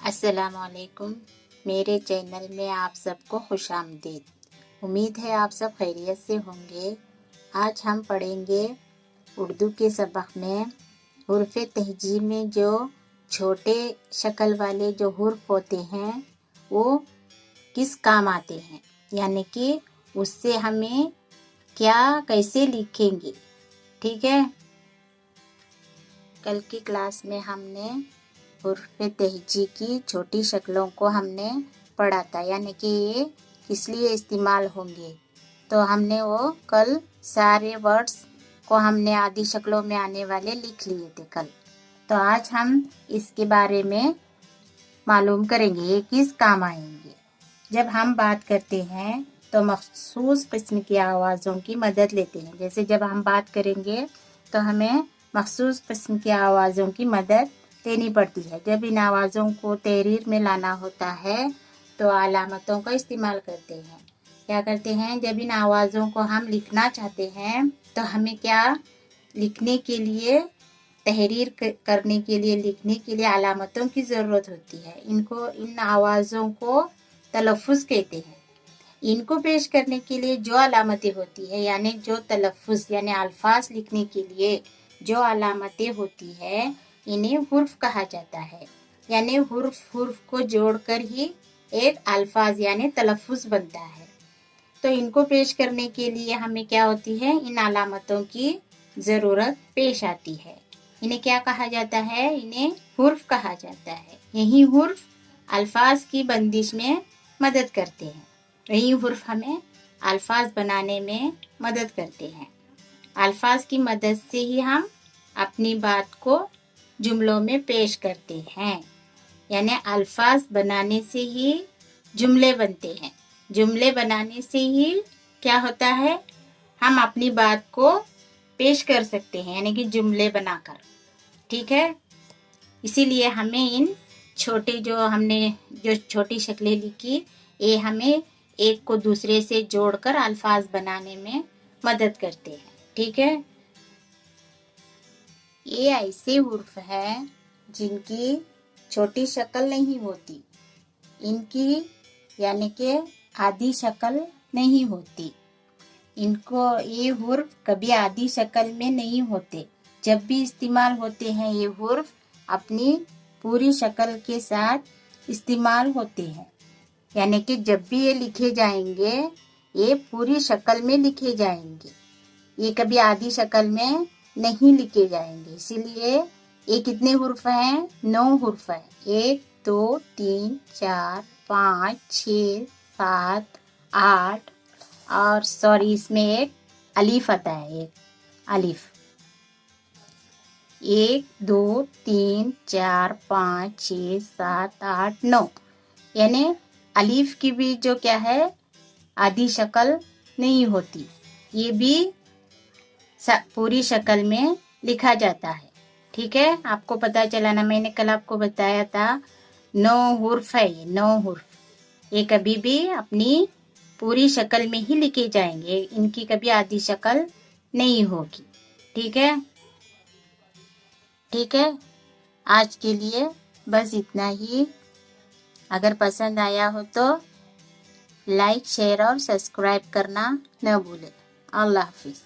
السلام علیکم، میرے چینل میں آپ سب کو خوش آمدید۔ امید ہے آپ سب خیریت سے ہوں گے۔ آج ہم پڑھیں گے اردو کے سبق میں حروف تہجی میں جو چھوٹے شکل والے جو حروف ہوتے ہیں وہ کس کام آتے ہیں، یعنی کہ اس سے ہمیں کیا کیسے لکھیں گے۔ ٹھیک ہے، کل کی کلاس میں ہم نے حروف تہجی کی چھوٹی شکلوں کو ہم نے پڑھا تھا، یعنی کہ یہ کس لیے استعمال ہوں گے۔ تو ہم نے وہ کل سارے ورڈز کو ہم نے آدھی شکلوں میں آنے والے لکھ لیے تھے کل۔ تو آج ہم اس کے بارے میں معلوم کریں گے یہ کس کام آئیں گے۔ جب ہم بات کرتے ہیں تو مخصوص قسم کی آوازوں کی مدد لیتے ہیں۔ جیسے جب ہم بات کریں گے تو ہمیں مخصوص قسم کی آوازوں کی مدد لینی پڑتی ہے۔ جب ان آوازوں کو تحریر میں لانا ہوتا ہے تو علامتوں کا استعمال کرتے ہیں۔ کیا کرتے ہیں، جب ان آوازوں کو ہم لکھنا چاہتے ہیں تو ہمیں کیا لکھنے کے لیے، تحریر کرنے کے لیے، لکھنے کے لیے علامتوں کی ضرورت ہوتی ہے۔ ان آوازوں کو تلفظ کہتے ہیں۔ ان کو پیش کرنے کے لیے جو علامتیں ہوتی ہے، یعنی جو تلفظ یعنی الفاظ لکھنے کے لیے جو علامتیں ہوتی ہے انہیں حرف کہا جاتا ہے۔ یعنی حرف کو جوڑ کر ہی ایک الفاظ یعنی تلفظ بنتا ہے۔ تو ان کو پیش کرنے کے لیے ہمیں کیا ہوتی ہے، ان علامتوں کی ضرورت پیش آتی ہے۔ انہیں کیا کہا جاتا ہے، انہیں حرف کہا جاتا ہے۔ یہی حرف الفاظ کی بندش میں مدد کرتے ہیں۔ یہی حرف ہمیں الفاظ بنانے میں مدد کرتے ہیں۔ الفاظ کی مدد سے ہی ہم اپنی بات کو جملوں میں پیش کرتے ہیں۔ یعنی الفاظ بنانے سے ہی جملے بنتے ہیں۔ جملے بنانے سے ہی کیا ہوتا ہے، ہم اپنی بات کو پیش کر سکتے ہیں، یعنی کہ جملے بنا کر۔ ٹھیک ہے، اسی لیے ہمیں ان ہم نے جو چھوٹی شکلیں لکھی یہ ہمیں ایک کو دوسرے سے جوڑ کر الفاظ بنانے میں مدد کرتے ہیں۔ ٹھیک ہے، یہ ایسے حروف ہیں جن کی چھوٹی شکل نہیں ہوتی، ان کی یعنی کہ آدھی شکل نہیں ہوتی۔ یہ حروف کبھی آدھی شکل میں نہیں ہوتے۔ جب بھی استعمال ہوتے ہیں یہ حروف اپنی پوری شکل کے ساتھ استعمال ہوتے ہیں۔ یعنی کہ جب بھی یہ لکھے جائیں گے یہ پوری شکل میں لکھے جائیں گے، یہ کبھی آدھی شکل میں نہیں لکھے جائیں گے۔ اسی لیے یہ کتنے حروف ہیں، 9 حروف ہیں۔ 1 2 3 4 5 6 7 8 اور اس میں ایک الف آتا ہے، ایک الف۔ 1 2 3 4 5 6 7 8 9، یعنی الف کی بھی جو کیا ہے آدھی شکل نہیں ہوتی، یہ بھی پوری شکل میں لکھا جاتا ہے۔ ٹھیک ہے، آپ کو پتا چلا نا، میں نے کل آپ کو بتایا تھا 9 حروف ہے، یہ 9 حروف یہ کبھی بھی اپنی پوری شکل میں ہی لکھے جائیں گے، ان کی کبھی آدھی شکل نہیں ہوگی۔ ٹھیک ہے، ٹھیک ہے، آج کے لیے بس اتنا ہی۔ اگر پسند آیا ہو تو لائک، شیئر اور سبسکرائب کرنا نہ بھولیں۔ اللہ حافظ۔